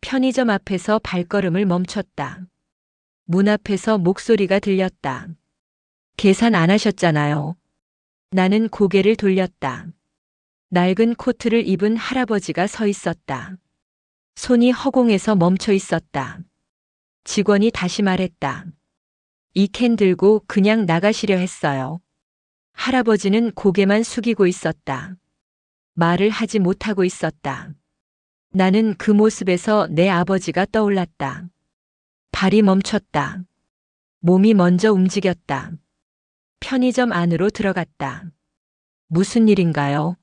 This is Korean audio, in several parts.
편의점 앞에서 발걸음을 멈췄다. 문 앞에서 목소리가 들렸다. 계산 안 하셨잖아요. 나는 고개를 돌렸다. 낡은 코트를 입은 할아버지가 서 있었다. 손이 허공에서 멈춰 있었다. 직원이 다시 말했다. 이 캔 들고 그냥 나가시려 했어요. 할아버지는 고개만 숙이고 있었다. 말을 하지 못하고 있었다. 나는 그 모습에서 내 아버지가 떠올랐다. 발이 멈췄다. 몸이 먼저 움직였다. 편의점 안으로 들어갔다. 무슨 일인가요?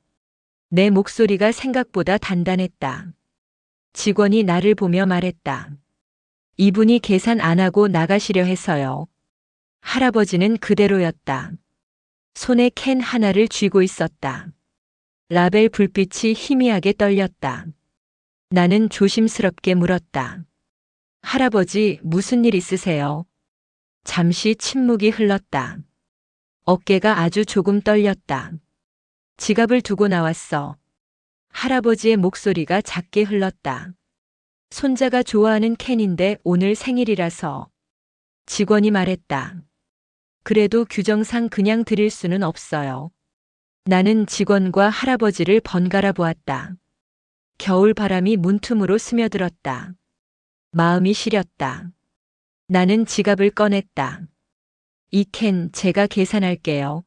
내 목소리가 생각보다 단단했다. 직원이 나를 보며 말했다. 이분이 계산 안 하고 나가시려 해서요. 할아버지는 그대로였다. 손에 캔 하나를 쥐고 있었다. 라벨 불빛이 희미하게 떨렸다. 나는 조심스럽게 물었다. 할아버지, 무슨 일 있으세요? 잠시 침묵이 흘렀다. 어깨가 아주 조금 떨렸다. 지갑을 두고 나왔어. 할아버지의 목소리가 작게 흘렀다. 손자가 좋아하는 캔인데 오늘 생일이라서. 직원이 말했다. 그래도 규정상 그냥 드릴 수는 없어요. 나는 직원과 할아버지를 번갈아 보았다. 겨울 바람이 문틈으로 스며들었다. 마음이 시렸다. 나는 지갑을 꺼냈다. 이 캔 제가 계산할게요.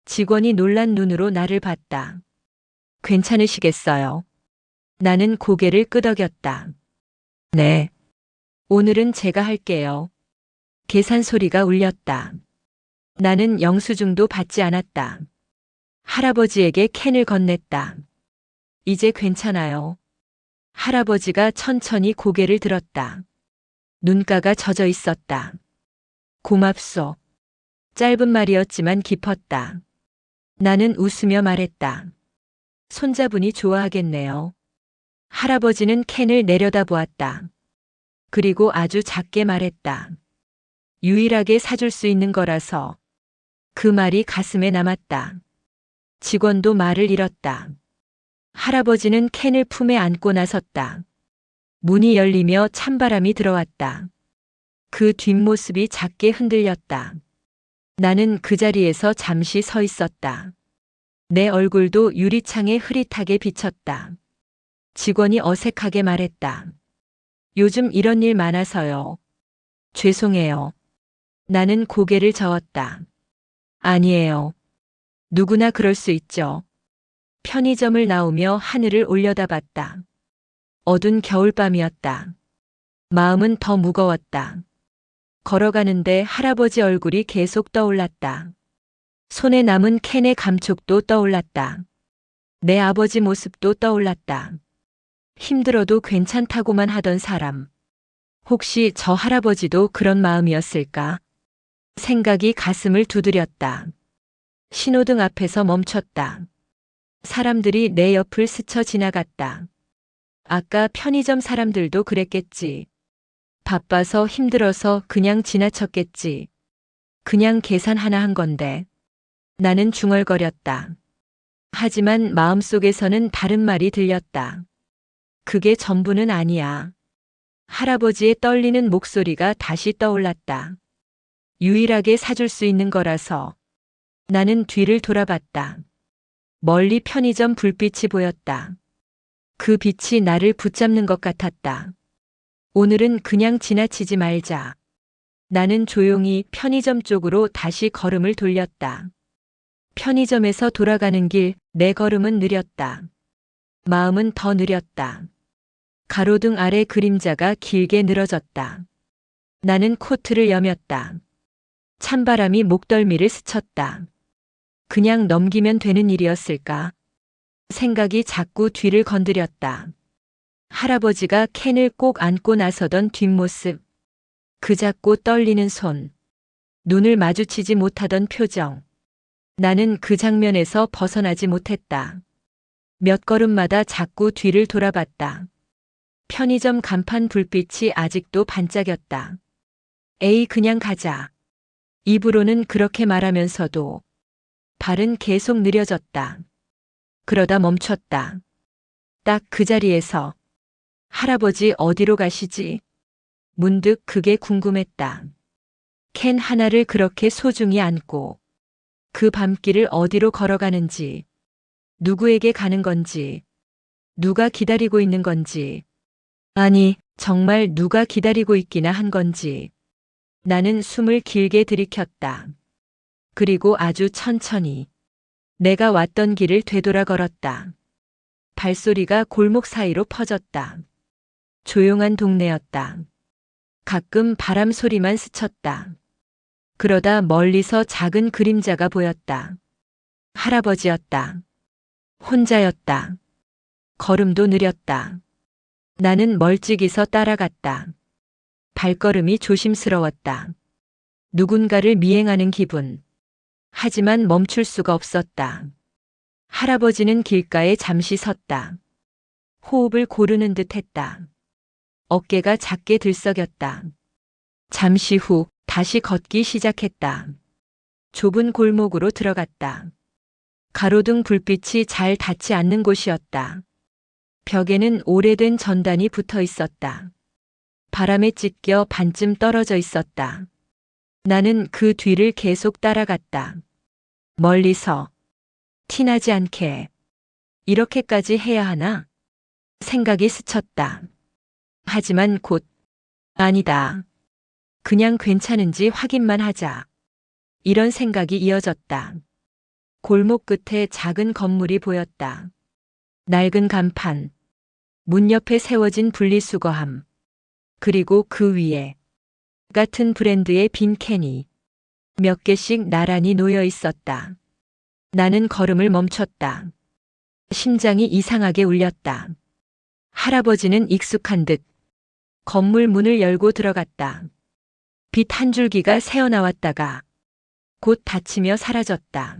직원이 놀란 눈으로 나를 봤다. 괜찮으시겠어요? 나는 고개를 끄덕였다. 네. 오늘은 제가 할게요. 계산 소리가 울렸다. 나는 영수증도 받지 않았다. 할아버지에게 캔을 건넸다. 이제 괜찮아요. 할아버지가 천천히 고개를 들었다. 눈가가 젖어 있었다. 고맙소. 짧은 말이었지만 깊었다. 나는 웃으며 말했다. 손자분이 좋아하겠네요. 할아버지는 캔을 내려다보았다. 그리고 아주 작게 말했다. 유일하게 사줄 수 있는 거라서. 그 말이 가슴에 남았다. 직원도 말을 잃었다. 할아버지는 캔을 품에 안고 나섰다. 문이 열리며 찬바람이 들어왔다. 그 뒷모습이 작게 흔들렸다. 나는 그 자리에서 잠시 서 있었다. 내 얼굴도 유리창에 흐릿하게 비쳤다. 직원이 어색하게 말했다. 요즘 이런 일 많아서요. 죄송해요. 나는 고개를 저었다. 아니에요. 누구나 그럴 수 있죠. 편의점을 나오며 하늘을 올려다봤다. 어두운 겨울밤이었다. 마음은 더 무거웠다. 걸어가는데 할아버지 얼굴이 계속 떠올랐다. 손에 남은 캔의 감촉도 떠올랐다. 내 아버지 모습도 떠올랐다. 힘들어도 괜찮다고만 하던 사람. 혹시 저 할아버지도 그런 마음이었을까? 생각이 가슴을 두드렸다. 신호등 앞에서 멈췄다. 사람들이 내 옆을 스쳐 지나갔다. 아까 편의점 사람들도 그랬겠지. 바빠서 힘들어서 그냥 지나쳤겠지. 그냥 계산 하나 한 건데. 나는 중얼거렸다. 하지만 마음속에서는 다른 말이 들렸다. 그게 전부는 아니야. 할아버지의 떨리는 목소리가 다시 떠올랐다. 유일하게 사줄 수 있는 거라서. 나는 뒤를 돌아봤다. 멀리 편의점 불빛이 보였다. 그 빛이 나를 붙잡는 것 같았다. 오늘은 그냥 지나치지 말자. 나는 조용히 편의점 쪽으로 다시 걸음을 돌렸다. 편의점에서 돌아가는 길, 내 걸음은 느렸다. 마음은 더 느렸다. 가로등 아래 그림자가 길게 늘어졌다. 나는 코트를 여몄다. 찬바람이 목덜미를 스쳤다. 그냥 넘기면 되는 일이었을까? 생각이 자꾸 뒤를 건드렸다. 할아버지가 캔을 꼭 안고 나서던 뒷모습. 그 작고 떨리는 손. 눈을 마주치지 못하던 표정. 나는 그 장면에서 벗어나지 못했다. 몇 걸음마다 자꾸 뒤를 돌아봤다. 편의점 간판 불빛이 아직도 반짝였다. 에이, 그냥 가자. 입으로는 그렇게 말하면서도 발은 계속 느려졌다. 그러다 멈췄다. 딱 그 자리에서 할아버지 어디로 가시지? 문득 그게 궁금했다. 캔 하나를 그렇게 소중히 안고 그 밤길을 어디로 걸어가는지, 누구에게 가는 건지, 누가 기다리고 있는 건지, 아니, 정말 누가 기다리고 있기나 한 건지. 나는 숨을 길게 들이켰다. 그리고 아주 천천히 내가 왔던 길을 되돌아 걸었다. 발소리가 골목 사이로 퍼졌다. 조용한 동네였다. 가끔 바람 소리만 스쳤다. 그러다 멀리서 작은 그림자가 보였다. 할아버지였다. 혼자였다. 걸음도 느렸다. 나는 멀찍이서 따라갔다. 발걸음이 조심스러웠다. 누군가를 미행하는 기분. 하지만 멈출 수가 없었다. 할아버지는 길가에 잠시 섰다. 호흡을 고르는 듯 했다. 어깨가 작게 들썩였다. 잠시 후 다시 걷기 시작했다. 좁은 골목으로 들어갔다. 가로등 불빛이 잘 닿지 않는 곳이었다. 벽에는 오래된 전단이 붙어 있었다. 바람에 찢겨 반쯤 떨어져 있었다. 나는 그 뒤를 계속 따라갔다. 멀리서 티나지 않게 이렇게까지 해야 하나? 생각이 스쳤다. 하지만 곧 아니다. 그냥 괜찮은지 확인만 하자. 이런 생각이 이어졌다. 골목 끝에 작은 건물이 보였다. 낡은 간판, 문 옆에 세워진 분리수거함, 그리고 그 위에 같은 브랜드의 빈 캔이 몇 개씩 나란히 놓여 있었다. 나는 걸음을 멈췄다. 심장이 이상하게 울렸다. 할아버지는 익숙한 듯 건물 문을 열고 들어갔다. 빛 한 줄기가 새어나왔다가 곧 닫히며 사라졌다.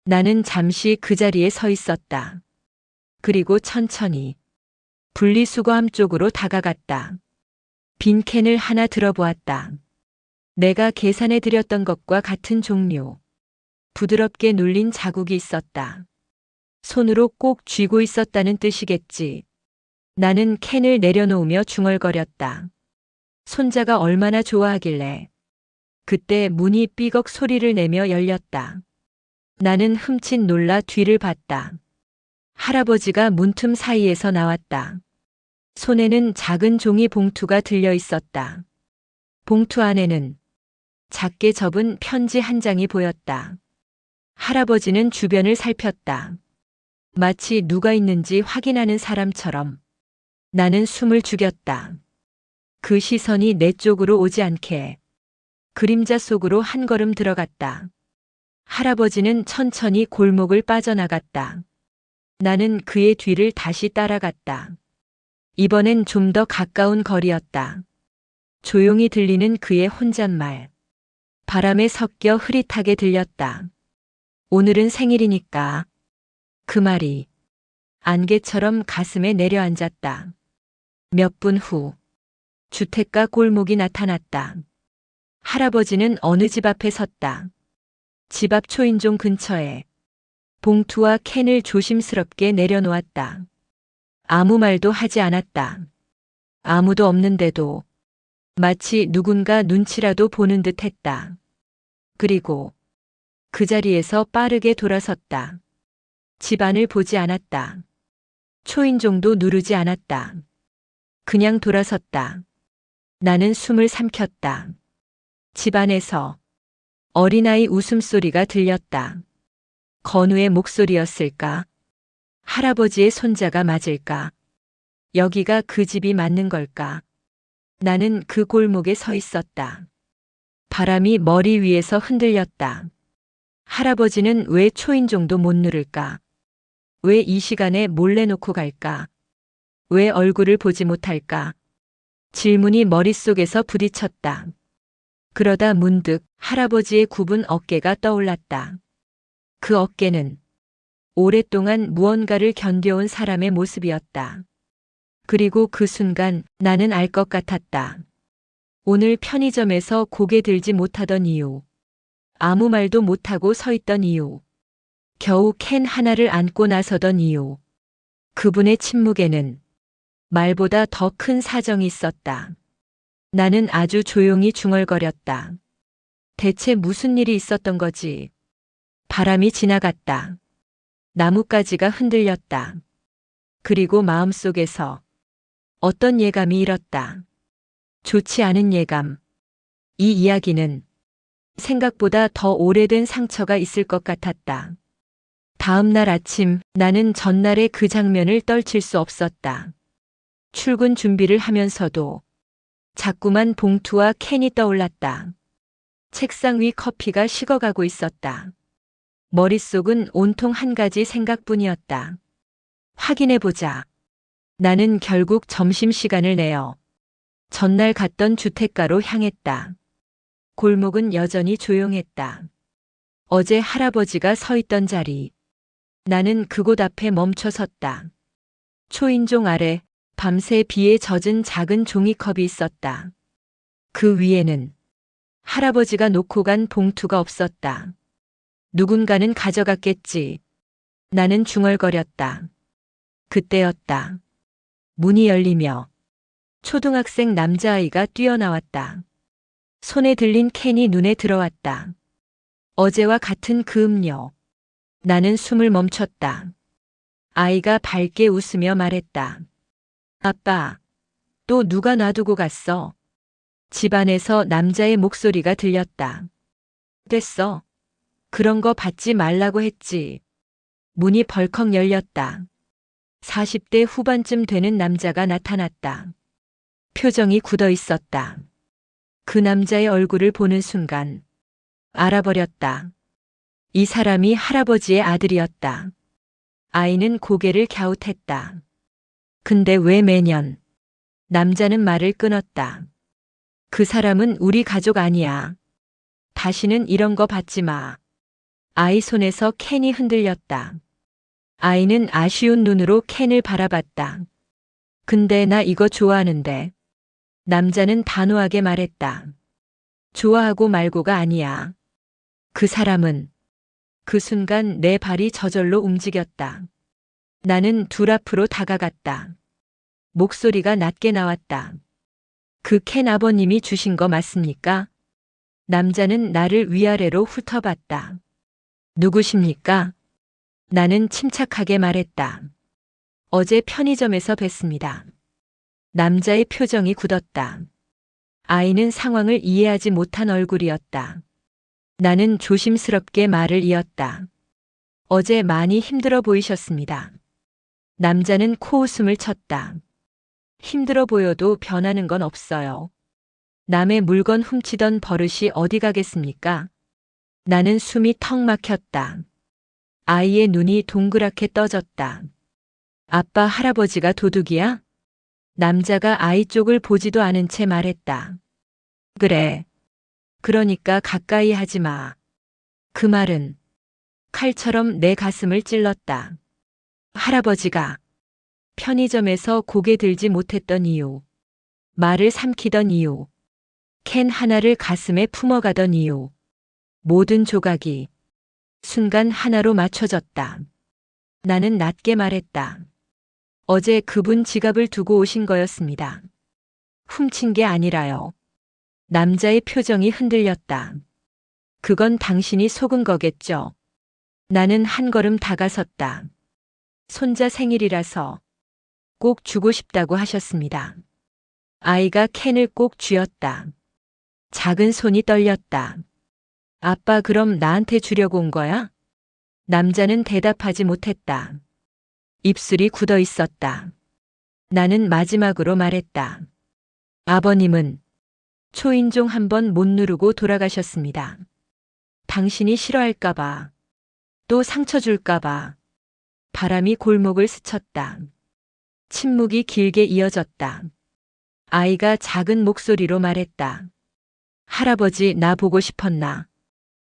나는 잠시 그 자리에 서 있었다. 그리고 천천히 분리수거함 쪽으로 다가갔다. 빈 캔을 하나 들어보았다. 내가 계산해 드렸던 것과 같은 종류. 부드럽게 눌린 자국이 있었다. 손으로 꼭 쥐고 있었다는 뜻이겠지. 나는 캔을 내려놓으며 중얼거렸다. 손자가 얼마나 좋아하길래. 그때 문이 삐걱 소리를 내며 열렸다. 나는 흠칫 놀라 뒤를 봤다. 할아버지가 문틈 사이에서 나왔다. 손에는 작은 종이 봉투가 들려 있었다. 봉투 안에는 작게 접은 편지 한 장이 보였다. 할아버지는 주변을 살폈다. 마치 누가 있는지 확인하는 사람처럼. 나는 숨을 죽였다. 그 시선이 내 쪽으로 오지 않게 그림자 속으로 한 걸음 들어갔다. 할아버지는 천천히 골목을 빠져나갔다. 나는 그의 뒤를 다시 따라갔다. 이번엔 좀 더 가까운 거리였다. 조용히 들리는 그의 혼잣말. 바람에 섞여 흐릿하게 들렸다. 오늘은 생일이니까. 그 말이 안개처럼 가슴에 내려앉았다. 몇 분 후 주택가 골목이 나타났다. 할아버지는 어느 집 앞에 섰다. 집 앞 초인종 근처에 봉투와 캔을 조심스럽게 내려놓았다. 아무 말도 하지 않았다. 아무도 없는데도 마치 누군가 눈치라도 보는 듯 했다. 그리고 그 자리에서 빠르게 돌아섰다. 집 안을 보지 않았다. 초인종도 누르지 않았다. 그냥 돌아섰다. 나는 숨을 삼켰다. 집 안에서 어린아이 웃음소리가 들렸다. 건우의 목소리였을까? 할아버지의 손자가 맞을까? 여기가 그 집이 맞는 걸까? 나는 그 골목에 서 있었다. 바람이 머리 위에서 흔들렸다. 할아버지는 왜 초인종도 못 누를까? 왜 이 시간에 몰래 놓고 갈까? 왜 얼굴을 보지 못할까? 질문이 머릿속에서 부딪혔다. 그러다 문득 할아버지의 굽은 어깨가 떠올랐다. 그 어깨는 오랫동안 무언가를 견뎌온 사람의 모습이었다. 그리고 그 순간 나는 알 것 같았다. 오늘 편의점에서 고개 들지 못하던 이유. 아무 말도 못하고 서 있던 이유. 겨우 캔 하나를 안고 나서던 이유. 그분의 침묵에는 말보다 더 큰 사정이 있었다. 나는 아주 조용히 중얼거렸다. 대체 무슨 일이 있었던 거지? 바람이 지나갔다. 나뭇가지가 흔들렸다. 그리고 마음속에서 어떤 예감이 일었다. 좋지 않은 예감. 이 이야기는 생각보다 더 오래된 상처가 있을 것 같았다. 다음 날 아침 나는 전날의 그 장면을 떨칠 수 없었다. 출근 준비를 하면서도 자꾸만 봉투와 캔이 떠올랐다. 책상 위 커피가 식어가고 있었다. 머릿속은 온통 한 가지 생각뿐이었다. 확인해보자. 나는 결국 점심시간을 내어 전날 갔던 주택가로 향했다. 골목은 여전히 조용했다. 어제 할아버지가 서 있던 자리. 나는 그곳 앞에 멈춰 섰다. 초인종 아래 밤새 비에 젖은 작은 종이컵이 있었다. 그 위에는 할아버지가 놓고 간 봉투가 없었다. 누군가는 가져갔겠지. 나는 중얼거렸다. 그때였다. 문이 열리며 초등학생 남자아이가 뛰어나왔다. 손에 들린 캔이 눈에 들어왔다. 어제와 같은 그 음료. 나는 숨을 멈췄다. 아이가 밝게 웃으며 말했다. 아빠, 또 누가 놔두고 갔어? 집안에서 남자의 목소리가 들렸다. 됐어. 그런 거 받지 말라고 했지. 문이 벌컥 열렸다. 40대 후반쯤 되는 남자가 나타났다. 표정이 굳어 있었다. 그 남자의 얼굴을 보는 순간 알아버렸다. 이 사람이 할아버지의 아들이었다. 아이는 고개를 갸웃했다. 근데 왜 매년? 남자는 말을 끊었다. 그 사람은 우리 가족 아니야. 다시는 이런 거 받지 마. 아이 손에서 캔이 흔들렸다. 아이는 아쉬운 눈으로 캔을 바라봤다. 근데 나 이거 좋아하는데. 남자는 단호하게 말했다. 좋아하고 말고가 아니야. 그 사람은 그 순간 내 발이 저절로 움직였다. 나는 둘 앞으로 다가갔다. 목소리가 낮게 나왔다. 그 캔 아버님이 주신 거 맞습니까? 남자는 나를 위아래로 훑어봤다. 누구십니까? 나는 침착하게 말했다. 어제 편의점에서 뵀습니다. 남자의 표정이 굳었다. 아이는 상황을 이해하지 못한 얼굴이었다. 나는 조심스럽게 말을 이었다. 어제 많이 힘들어 보이셨습니다. 남자는 코웃음을 쳤다. 힘들어 보여도 변하는 건 없어요. 남의 물건 훔치던 버릇이 어디 가겠습니까? 나는 숨이 턱 막혔다. 아이의 눈이 동그랗게 떠졌다. 아빠 할아버지가 도둑이야? 남자가 아이 쪽을 보지도 않은 채 말했다. 그래. 그러니까 가까이 하지 마. 그 말은 칼처럼 내 가슴을 찔렀다. 할아버지가 편의점에서 고개 들지 못했던 이유, 말을 삼키던 이유, 캔 하나를 가슴에 품어가던 이유, 모든 조각이 순간 하나로 맞춰졌다. 나는 낮게 말했다. 어제 그분 지갑을 두고 오신 거였습니다. 훔친 게 아니라요. 남자의 표정이 흔들렸다. 그건 당신이 속은 거겠죠. 나는 한 걸음 다가섰다. 손자 생일이라서 꼭 주고 싶다고 하셨습니다. 아이가 캔을 꼭 쥐었다. 작은 손이 떨렸다. 아빠 그럼 나한테 주려고 온 거야? 남자는 대답하지 못했다. 입술이 굳어 있었다. 나는 마지막으로 말했다. 아버님은 초인종 한 번 못 누르고 돌아가셨습니다. 당신이 싫어할까봐, 또 상처 줄까봐. 바람이 골목을 스쳤다. 침묵이 길게 이어졌다. 아이가 작은 목소리로 말했다. 할아버지 나 보고 싶었나?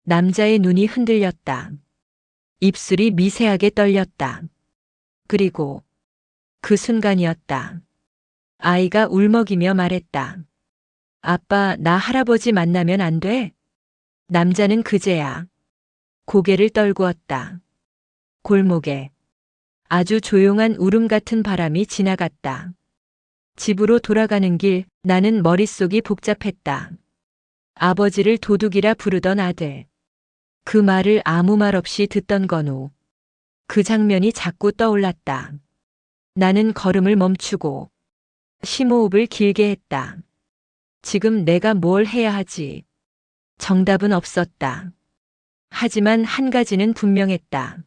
남자의 눈이 흔들렸다. 입술이 미세하게 떨렸다. 그리고 그 순간이었다. 아이가 울먹이며 말했다. 아빠, 나 할아버지 만나면 안 돼? 남자는 그제야 고개를 떨구었다. 골목에 아주 조용한 울음 같은 바람이 지나갔다. 집으로 돌아가는 길 나는 머릿속이 복잡했다. 아버지를 도둑이라 부르던 아들. 그 말을 아무 말 없이 듣던 건우. 그 장면이 자꾸 떠올랐다. 나는 걸음을 멈추고 심호흡을 길게 했다. 지금 내가 뭘 해야 하지? 정답은 없었다. 하지만 한 가지는 분명했다.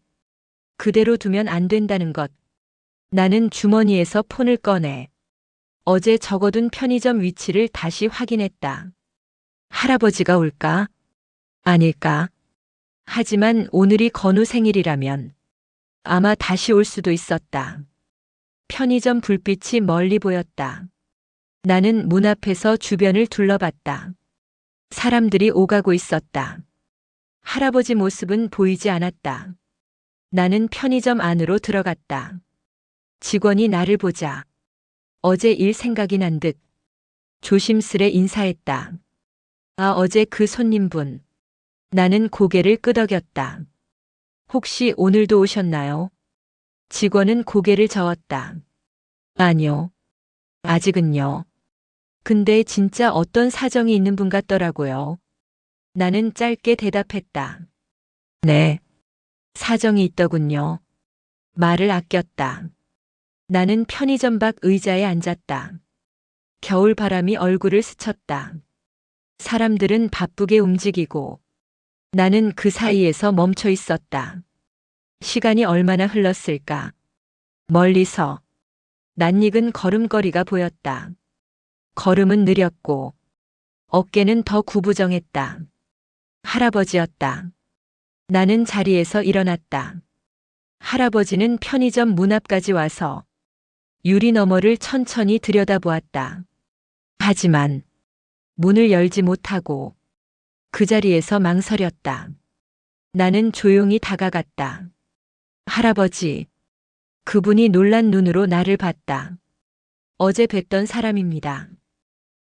그대로 두면 안 된다는 것. 나는 주머니에서 폰을 꺼내 어제 적어둔 편의점 위치를 다시 확인했다. 할아버지가 올까? 아닐까? 하지만 오늘이 건우 생일이라면 아마 다시 올 수도 있었다. 편의점 불빛이 멀리 보였다. 나는 문 앞에서 주변을 둘러봤다. 사람들이 오가고 있었다. 할아버지 모습은 보이지 않았다. 나는 편의점 안으로 들어갔다. 직원이 나를 보자 어제 일 생각이 난 듯 조심스레 인사했다. 아, 어제 그 손님분. 나는 고개를 끄덕였다. 혹시 오늘도 오셨나요? 직원은 고개를 저었다. 아니요. 아직은요. 근데 진짜 어떤 사정이 있는 분 같더라고요. 나는 짧게 대답했다. 네. 사정이 있더군요. 말을 아꼈다. 나는 편의점 밖 의자에 앉았다. 겨울 바람이 얼굴을 스쳤다. 사람들은 바쁘게 움직이고 나는 그 사이에서 멈춰 있었다. 시간이 얼마나 흘렀을까? 멀리서 낯익은 걸음걸이가 보였다. 걸음은 느렸고 어깨는 더 구부정했다. 할아버지였다. 나는 자리에서 일어났다. 할아버지는 편의점 문 앞까지 와서 유리 너머를 천천히 들여다보았다. 하지만 문을 열지 못하고 그 자리에서 망설였다. 나는 조용히 다가갔다. 할아버지. 그분이 놀란 눈으로 나를 봤다. 어제 뵀던 사람입니다.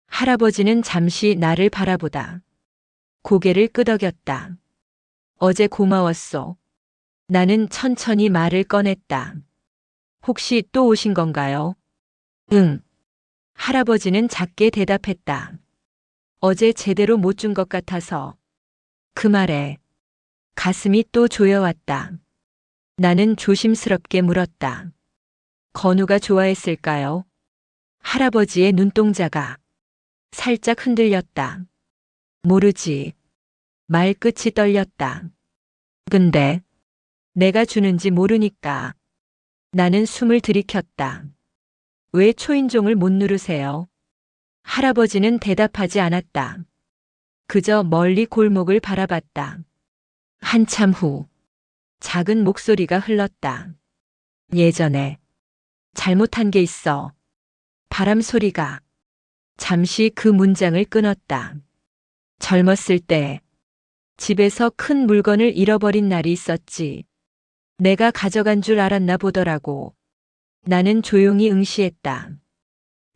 할아버지는 잠시 나를 바라보다 고개를 끄덕였다. 어제 고마웠소. 나는 천천히 말을 꺼냈다. 혹시 또 오신 건가요? 응. 할아버지는 작게 대답했다. 어제 제대로 못 준 것 같아서. 그 말에 가슴이 또 조여왔다. 나는 조심스럽게 물었다. 건우가 좋아했을까요? 할아버지의 눈동자가 살짝 흔들렸다. 모르지. 말끝이 떨렸다. 근데 내가 주는지 모르니까. 나는 숨을 들이켰다. 왜 초인종을 못 누르세요? 할아버지는 대답하지 않았다. 그저 멀리 골목을 바라봤다. 한참 후 작은 목소리가 흘렀다. 예전에 잘못한 게 있어. 바람 소리가 잠시 그 문장을 끊었다. 젊었을 때 집에서 큰 물건을 잃어버린 날이 있었지. 내가 가져간 줄 알았나 보더라고. 나는 조용히 응시했다.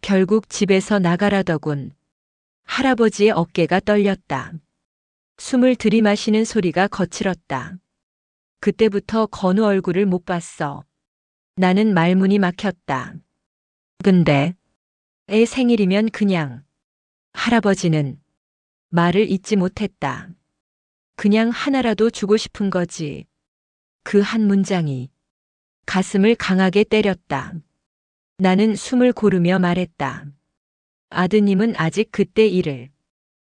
결국 집에서 나가라더군. 할아버지의 어깨가 떨렸다. 숨을 들이마시는 소리가 거칠었다. 그때부터 건우 얼굴을 못 봤어. 나는 말문이 막혔다. 근데 애 생일이면 그냥. 할아버지는 말을 잇지 못했다. 그냥 하나라도 주고 싶은 거지. 그 한 문장이 가슴을 강하게 때렸다. 나는 숨을 고르며 말했다. 아드님은 아직 그때 일을.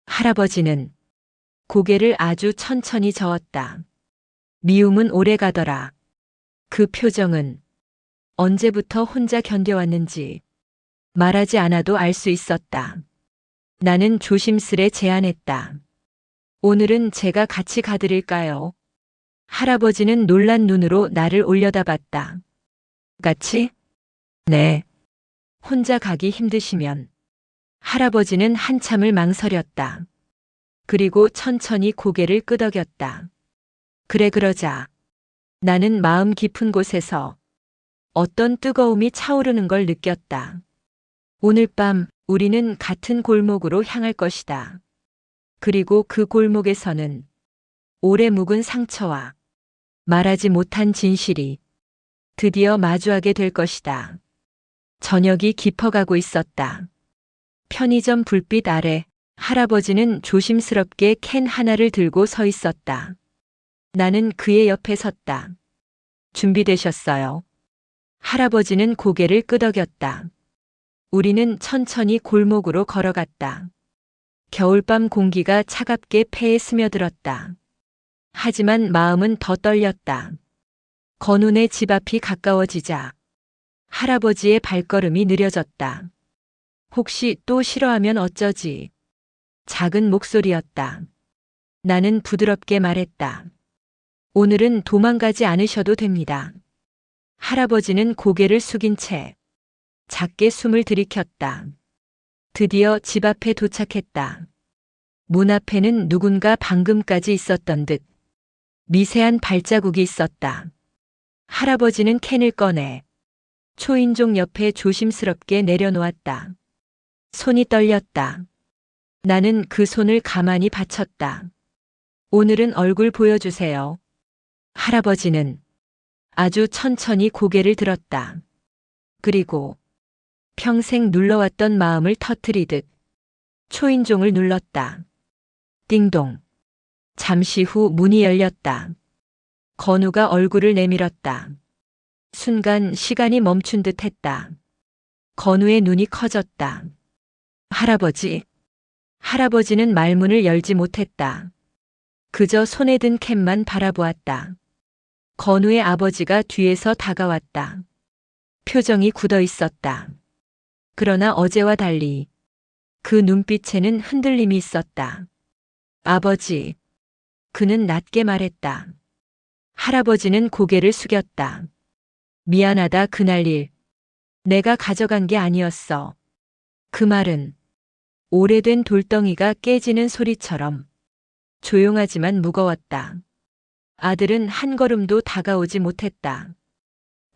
할아버지는 고개를 아주 천천히 저었다. 미움은 오래 가더라. 그 표정은 언제부터 혼자 견뎌왔는지 말하지 않아도 알 수 있었다. 나는 조심스레 제안했다. 오늘은 제가 같이 가드릴까요? 할아버지는 놀란 눈으로 나를 올려다봤다. 같이? 네. 혼자 가기 힘드시면. 할아버지는 한참을 망설였다. 그리고 천천히 고개를 끄덕였다. 그래, 그러자. 나는 마음 깊은 곳에서 어떤 뜨거움이 차오르는 걸 느꼈다. 오늘 밤 우리는 같은 골목으로 향할 것이다. 그리고 그 골목에서는 오래 묵은 상처와 말하지 못한 진실이 드디어 마주하게 될 것이다. 저녁이 깊어가고 있었다. 편의점 불빛 아래 할아버지는 조심스럽게 캔 하나를 들고 서 있었다. 나는 그의 옆에 섰다. 준비되셨어요? 할아버지는 고개를 끄덕였다. 우리는 천천히 골목으로 걸어갔다. 겨울밤 공기가 차갑게 폐에 스며들었다. 하지만 마음은 더 떨렸다. 건운의 집 앞이 가까워지자 할아버지의 발걸음이 느려졌다. 혹시 또 싫어하면 어쩌지? 작은 목소리였다. 나는 부드럽게 말했다. 오늘은 도망가지 않으셔도 됩니다. 할아버지는 고개를 숙인 채 작게 숨을 들이켰다. 드디어 집 앞에 도착했다. 문 앞에는 누군가 방금까지 있었던 듯 미세한 발자국이 있었다. 할아버지는 캔을 꺼내 초인종 옆에 조심스럽게 내려놓았다. 손이 떨렸다. 나는 그 손을 가만히 받쳤다. 오늘은 얼굴 보여주세요. 할아버지는 아주 천천히 고개를 들었다. 그리고 평생 눌러왔던 마음을 터뜨리듯 초인종을 눌렀다. 띵동. 잠시 후 문이 열렸다. 건우가 얼굴을 내밀었다. 순간 시간이 멈춘 듯 했다. 건우의 눈이 커졌다. 할아버지. 할아버지는 말문을 열지 못했다. 그저 손에 든 캔만 바라보았다. 건우의 아버지가 뒤에서 다가왔다. 표정이 굳어 있었다. 그러나 어제와 달리 그 눈빛에는 흔들림이 있었다. 아버지. 그는 낮게 말했다. 할아버지는 고개를 숙였다. 미안하다 그날 일. 내가 가져간 게 아니었어. 그 말은 오래된 돌덩이가 깨지는 소리처럼 조용하지만 무거웠다. 아들은 한 걸음도 다가오지 못했다.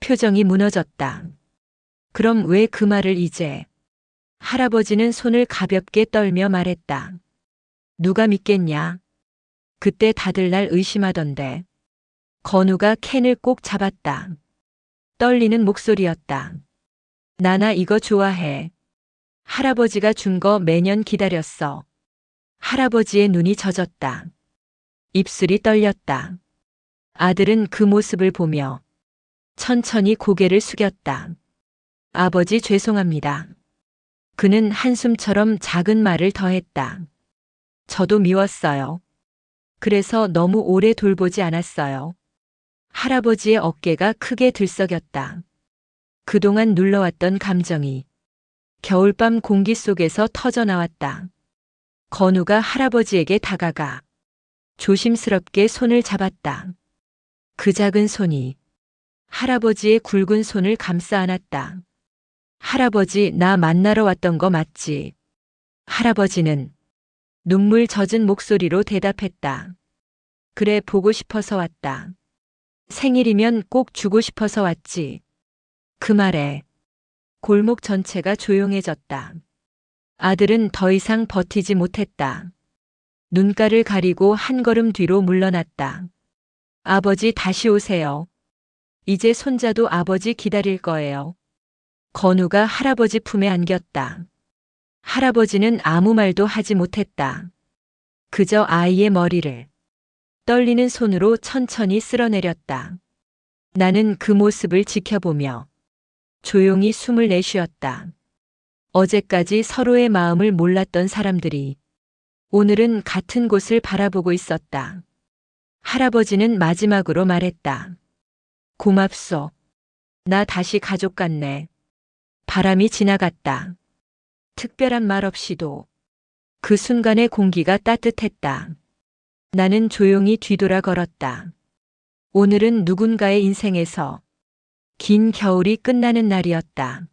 표정이 무너졌다. 그럼 왜 그 말을 이제? 할아버지는 손을 가볍게 떨며 말했다. 누가 믿겠냐? 그때 다들 날 의심하던데. 건우가 캔을 꼭 잡았다. 떨리는 목소리였다. 나나 이거 좋아해. 할아버지가 준 거 매년 기다렸어. 할아버지의 눈이 젖었다. 입술이 떨렸다. 아들은 그 모습을 보며 천천히 고개를 숙였다. 아버지 죄송합니다. 그는 한숨처럼 작은 말을 더했다. 저도 미웠어요. 그래서 너무 오래 돌보지 않았어요. 할아버지의 어깨가 크게 들썩였다. 그동안 눌러왔던 감정이 겨울밤 공기 속에서 터져나왔다. 건우가 할아버지에게 다가가 조심스럽게 손을 잡았다. 그 작은 손이 할아버지의 굵은 손을 감싸 안았다. 할아버지, 나 만나러 왔던 거 맞지? 할아버지는 눈물 젖은 목소리로 대답했다. 그래, 보고 싶어서 왔다. 생일이면 꼭 주고 싶어서 왔지. 그 말에 골목 전체가 조용해졌다. 아들은 더 이상 버티지 못했다. 눈가를 가리고 한 걸음 뒤로 물러났다. 아버지 다시 오세요. 이제 손자도 아버지 기다릴 거예요. 건우가 할아버지 품에 안겼다. 할아버지는 아무 말도 하지 못했다. 그저 아이의 머리를 떨리는 손으로 천천히 쓸어내렸다. 나는 그 모습을 지켜보며 조용히 숨을 내쉬었다. 어제까지 서로의 마음을 몰랐던 사람들이 오늘은 같은 곳을 바라보고 있었다. 할아버지는 마지막으로 말했다. 고맙소. 나 다시 가족 같네. 바람이 지나갔다. 특별한 말 없이도 그 순간의 공기가 따뜻했다. 나는 조용히 뒤돌아 걸었다. 오늘은 누군가의 인생에서 긴 겨울이 끝나는 날이었다.